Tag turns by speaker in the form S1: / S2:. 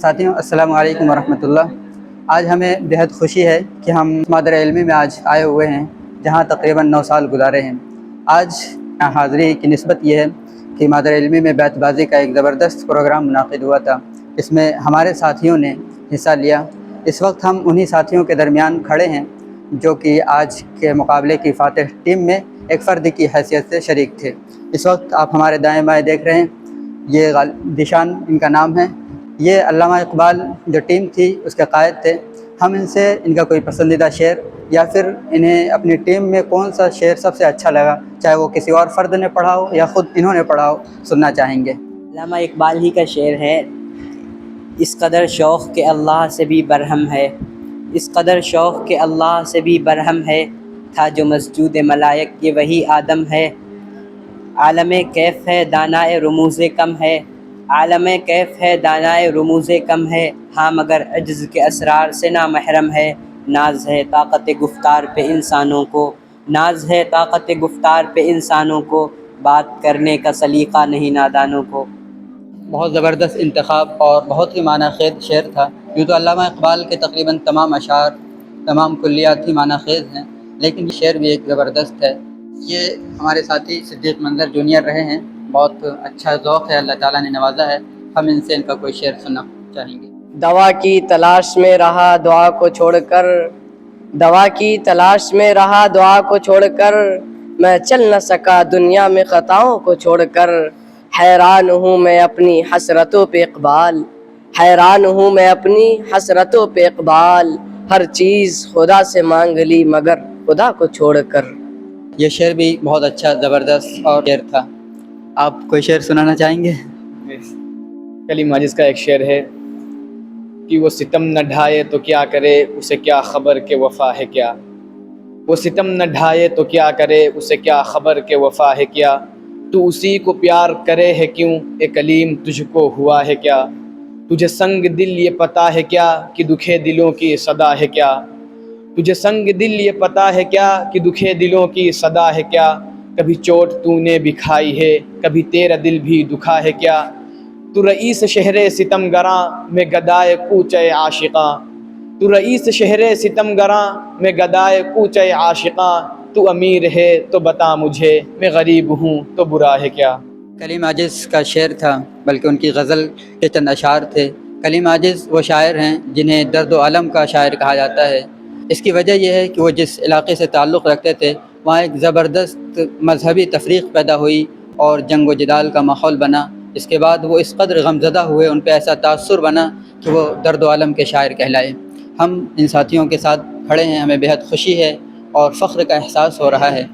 S1: ساتھیوں السلام علیکم ورحمۃ اللہ۔ آج ہمیں بہت خوشی ہے کہ ہم مادر علمی میں آج آئے ہوئے ہیں، جہاں تقریباً 9 سال گزارے ہیں۔ آج حاضری کی نسبت یہ ہے کہ مادر علمی میں بیت بازی کا ایک زبردست پروگرام منعقد ہوا تھا۔ اس میں ہمارے ساتھیوں نے حصہ لیا۔ اس وقت ہم انہی ساتھیوں کے درمیان کھڑے ہیں جو کہ آج کے مقابلے کی فاتح ٹیم میں ایک فرد کی حیثیت سے شریک تھے۔ اس وقت آپ ہمارے دائیں بائیں دیکھ رہے ہیں، یہ ذیشان ان کا نام ہے۔ یہ علامہ اقبال جو ٹیم تھی اس کے قائد تھے۔ ہم ان سے ان کا کوئی پسندیدہ شعر یا پھر انہیں اپنی ٹیم میں کون سا شعر سب سے اچھا لگا، چاہے وہ کسی اور فرد نے پڑھا ہو یا خود انہوں نے پڑھا ہو، سننا چاہیں گے۔
S2: علامہ اقبال ہی کا شعر ہے، اس قدر شوق کہ اللہ سے بھی برہم ہے، اس قدر شوق کہ اللہ سے بھی برہم ہے، تھا جو مسجود ملائک یہ وہی آدم ہے، عالم کیف ہے دانائے رموز کم ہے، عالم کیف ہے دانائے رموز کم ہے، ہاں مگر عجز کے اسرار سے نا محرم ہے، ناز ہے طاقت گفتار پہ انسانوں کو، ناز ہے طاقت گفتار پہ انسانوں کو، بات کرنے کا سلیقہ نہیں نادانوں کو۔
S1: بہت زبردست انتخاب اور بہت ہی معنی خیز شعر تھا۔ یوں تو علامہ اقبال کے تقریباً تمام اشعار، تمام کلیات ہی معنی خیز ہیں، لیکن یہ شعر بھی ایک زبردست ہے۔ یہ ہمارے ساتھی صدیق منظر جونیئر رہے ہیں، بہت اچھا ذوق ہے، اللہ تعالیٰ نے نوازا ہے۔ ہم ان سے ان کا کوئی شعر سننا چاہیں گے۔
S2: دوا کی تلاش میں رہا دعا کو چھوڑ کر، دوا کی تلاش میں رہا دعا کو چھوڑ کر، میں چل نہ سکا دنیا میں خطاؤں کو چھوڑ کر، حیران ہوں میں اپنی حسرتوں پہ اقبال، حیران ہوں میں اپنی حسرتوں پہ اقبال، ہر چیز خدا سے مانگ لی مگر خدا کو چھوڑ کر۔
S1: یہ شعر بھی بہت اچھا زبردست اور شعر تھا۔ آپ کوئی شعر سنانا چاہیں گے؟
S3: کلیم عاجز کا ایک شعر ہے کہ وہ ستم نہ ڈھائے تو کیا کرے اسے کیا خبر کہ وفا ہے کیا، وہ ستم نہ ڈھائے تو کیا کرے اسے کیا خبر کہ وفا ہے کیا، تو اسی کو پیار کرے ہے کیوں اے کلیم تجھ کو ہوا ہے کیا، تجھے سنگ دل یہ پتہ ہے کیا کہ دکھے دلوں کی صدا ہے کیا، تجھے سنگ دل یہ پتہ ہے کیا کہ دکھے دلوں کی صدا ہے کیا، کبھی چوٹ تو نے بھی کھائی ہے کبھی تیرا دل بھی دکھا ہے کیا، تو رئیس شہر ستم گراں میں گدائے کوچے عاشقاں، تو رئیس شہر ستم گراں میں گدائے کوچے عاشقاں، تو امیر ہے تو بتا مجھے میں غریب ہوں تو برا ہے کیا۔
S1: کلیم عاجز کا شعر تھا، بلکہ ان کی غزل کے چند اشعار تھے۔ کلیم عاجز وہ شاعر ہیں جنہیں درد و علم کا شاعر کہا جاتا ہے۔ اس کی وجہ یہ ہے کہ وہ جس علاقے سے تعلق رکھتے تھے وہاں ایک زبردست مذہبی تفریق پیدا ہوئی اور جنگ و جدال کا ماحول بنا۔ اس کے بعد وہ اس قدر غمزدہ ہوئے، ان پہ ایسا تاثر بنا کہ وہ درد و علم کے شاعر کہلائے۔ ہم ان ساتھیوں کے ساتھ کھڑے ہیں، ہمیں بہت خوشی ہے اور فخر کا احساس ہو رہا ہے